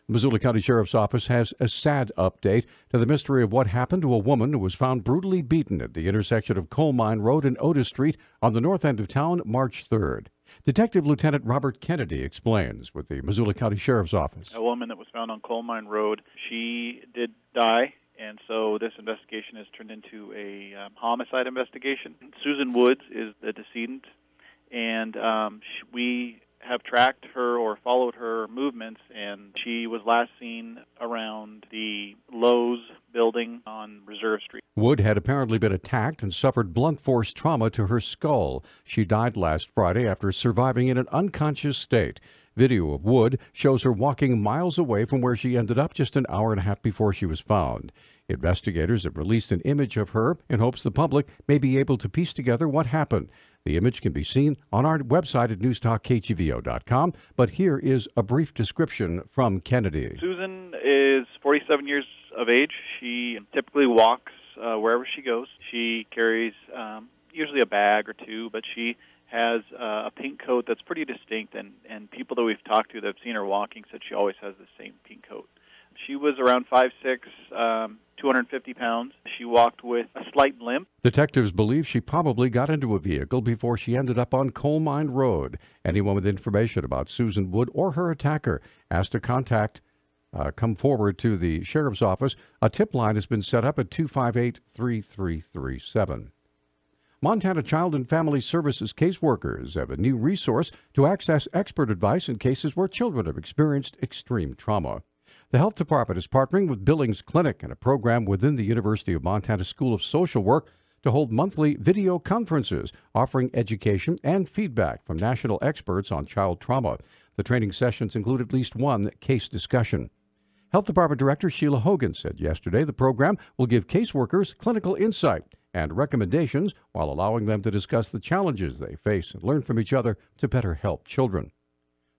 The Missoula County Sheriff's Office has a sad update to the mystery of what happened to a woman who was found brutally beaten at the intersection of Coal Mine Road and Otis Street on the north end of town March 3rd. Detective Lieutenant Robert Kennedy explains with the Missoula County Sheriff's Office. A woman that was found on Coal Mine Road, she did die, and so this investigation has turned into a homicide investigation. Susan Woods is the decedent, and we have tracked her or followed her movements, and she was last seen around the Lowe's building on Reserve Street. Wood had apparently been attacked and suffered blunt force trauma to her skull. She died last Friday after surviving in an unconscious state. Video of Wood shows her walking miles away from where she ended up just an hour and a half before she was found. Investigators have released an image of her in hopes the public may be able to piece together what happened. The image can be seen on our website at newstalkkgvo.com, but here is a brief description from Kennedy. Susan is 47 years of age. She typically walks wherever she goes. She carries usually a bag or two, but she has a pink coat that's pretty distinct, and people that we've talked to that have seen her walking said she always has the same pink coat. She was around 5'6", 250 pounds. She walked with a slight limp. Detectives believe she probably got into a vehicle before she ended up on Coal Mine Road. Anyone with information about Susan Wood or her attacker asked to come forward to the Sheriff's Office. A tip line has been set up at 258-3337. Montana Child and Family Services caseworkers have a new resource to access expert advice in cases where children have experienced extreme trauma. The Health Department is partnering with Billings Clinic and a program within the University of Montana School of Social Work to hold monthly video conferences offering education and feedback from national experts on child trauma. The training sessions include at least one case discussion. Health Department Director Sheila Hogan said yesterday the program will give caseworkers clinical insight and recommendations while allowing them to discuss the challenges they face and learn from each other to better help children.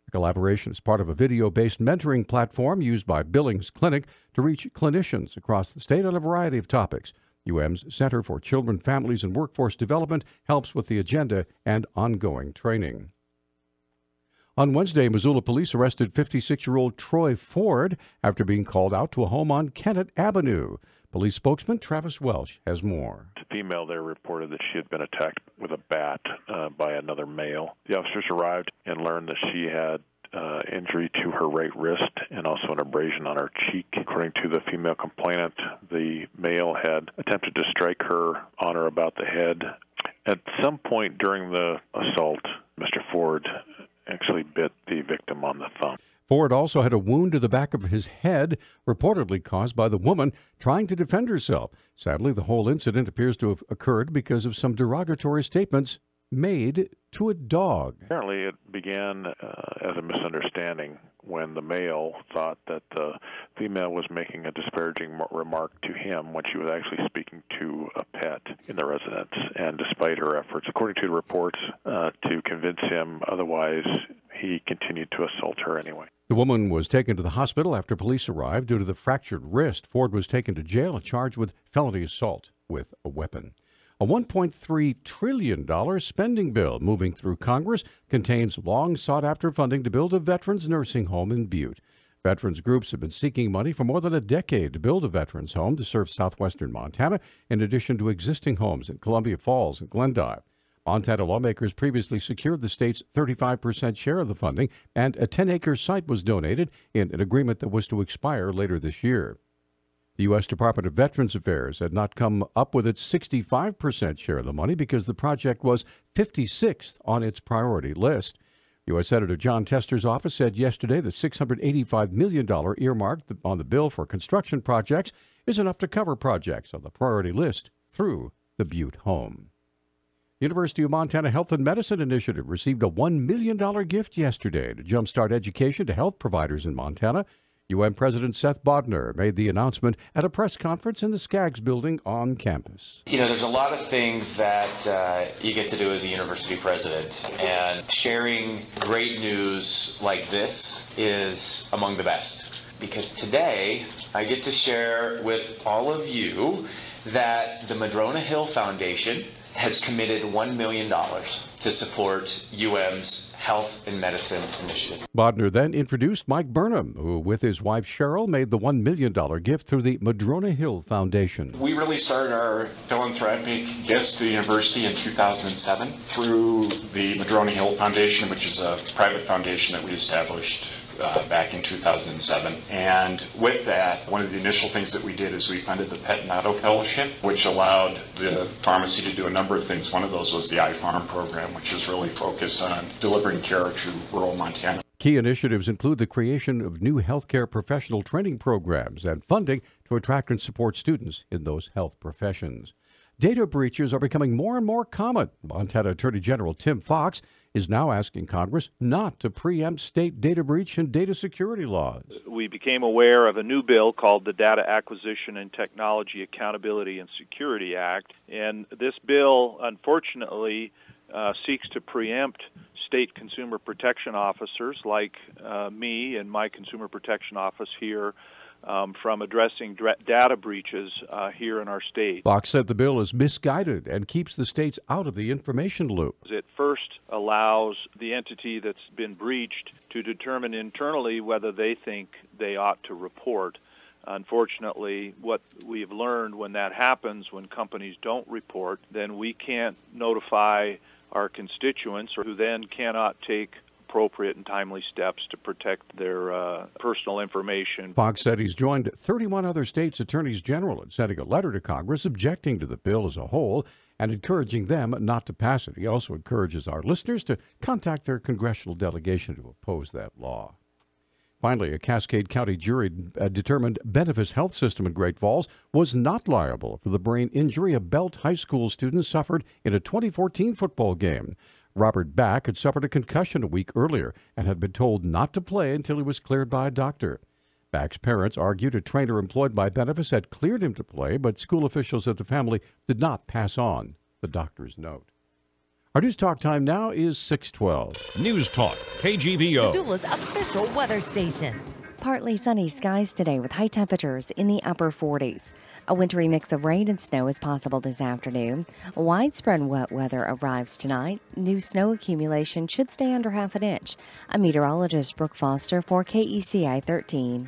The collaboration is part of a video-based mentoring platform used by Billings Clinic to reach clinicians across the state on a variety of topics. UM's Center for Children, Families, and Workforce Development helps with the agenda and ongoing training. On Wednesday, Missoula police arrested 56-year-old Troy Ford after being called out to a home on Kennett Avenue. Police spokesman Travis Welch has more. A female there reported that she had been attacked with a bat by another male. The officers arrived and learned that she had injury to her right wrist and also an abrasion on her cheek. According to the female complainant, the male had attempted to strike her on or about the head. At some point during the assault, Mr. Ford actually bit the victim on the thumb. Ford also had a wound to the back of his head, reportedly caused by the woman trying to defend herself. Sadly, the whole incident appears to have occurred because of some derogatory statements made to a dog. Apparently, it began as a misunderstanding when the male thought that the female was making a disparaging remark to him when she was actually speaking to a pet in the residence. And despite her efforts, according to the reports, to convince him otherwise, he continued to assault her anyway. The woman was taken to the hospital after police arrived due to the fractured wrist. Ford was taken to jail and charged with felony assault with a weapon. A $1.3 trillion spending bill moving through Congress contains long-sought-after funding to build a veterans nursing home in Butte. Veterans groups have been seeking money for more than a decade to build a veterans home to serve southwestern Montana, in addition to existing homes in Columbia Falls and Glendive. Montana lawmakers previously secured the state's 35% share of the funding, and a 10-acre site was donated in an agreement that was to expire later this year. The U.S. Department of Veterans Affairs had not come up with its 65% share of the money because the project was 56th on its priority list. U.S. Senator John Tester's office said yesterday the $685 million earmarked on the bill for construction projects is enough to cover projects on the priority list through the Butte home. University of Montana Health and Medicine Initiative received a $1 million gift yesterday to jumpstart education to health providers in Montana. UM President Seth Bodner made the announcement at a press conference in the Skaggs building on campus. You know, there's a lot of things that you get to do as a university president, and sharing great news like this is among the best. Because today, I get to share with all of you that the Madrona Hill Foundation has committed $1 million to support UM's Health and Medicine Initiative. Bodner then introduced Mike Burnham, who, with his wife Cheryl, made the $1 million gift through the Madrona Hill Foundation. We really started our philanthropic gifts to the university in 2007 through the Madrona Hill Foundation, which is a private foundation that we established back in 2007. And with that, one of the initial things that we did is we funded the Pet and Auto Fellowship, which allowed the pharmacy to do a number of things. One of those was the iFarm program, which is really focused on delivering care to rural Montana. Key initiatives include the creation of new healthcare professional training programs and funding to attract and support students in those health professions. Data breaches are becoming more and more common. Montana Attorney General Tim Fox is now asking Congress not to preempt state data breach and data security laws. We became aware of a new bill called the Data Acquisition and Technology Accountability and Security Act, and this bill, unfortunately, seeks to preempt state consumer protection officers like me and my consumer protection office here from addressing data breaches here in our state. Fox said the bill is misguided and keeps the states out of the information loop. It first allows the entity that's been breached to determine internally whether they think they ought to report. Unfortunately, what we've learned when that happens, when companies don't report, then we can't notify our constituents, or who then cannot take appropriate and timely steps to protect their personal information. Fox said he's joined 31 other states' attorneys general in sending a letter to Congress objecting to the bill as a whole and encouraging them not to pass it. He also encourages our listeners to contact their congressional delegation to oppose that law. Finally, a Cascade County jury determined Benefice Health System in Great Falls was not liable for the brain injury a Belt High School student suffered in a 2014 football game. Robert Back had suffered a concussion a week earlier and had been told not to play until he was cleared by a doctor. Back's parents argued a trainer employed by Benefice had cleared him to play, but school officials at the family did not pass on the doctor's note. Our news talk time now is 6:12. News Talk, KGVO. Missoula's official weather station. Partly sunny skies today with high temperatures in the upper 40s. A wintry mix of rain and snow is possible this afternoon. Widespread wet weather arrives tonight. New snow accumulation should stay under half an inch. I'm meteorologist Brooke Foster for KECI 13.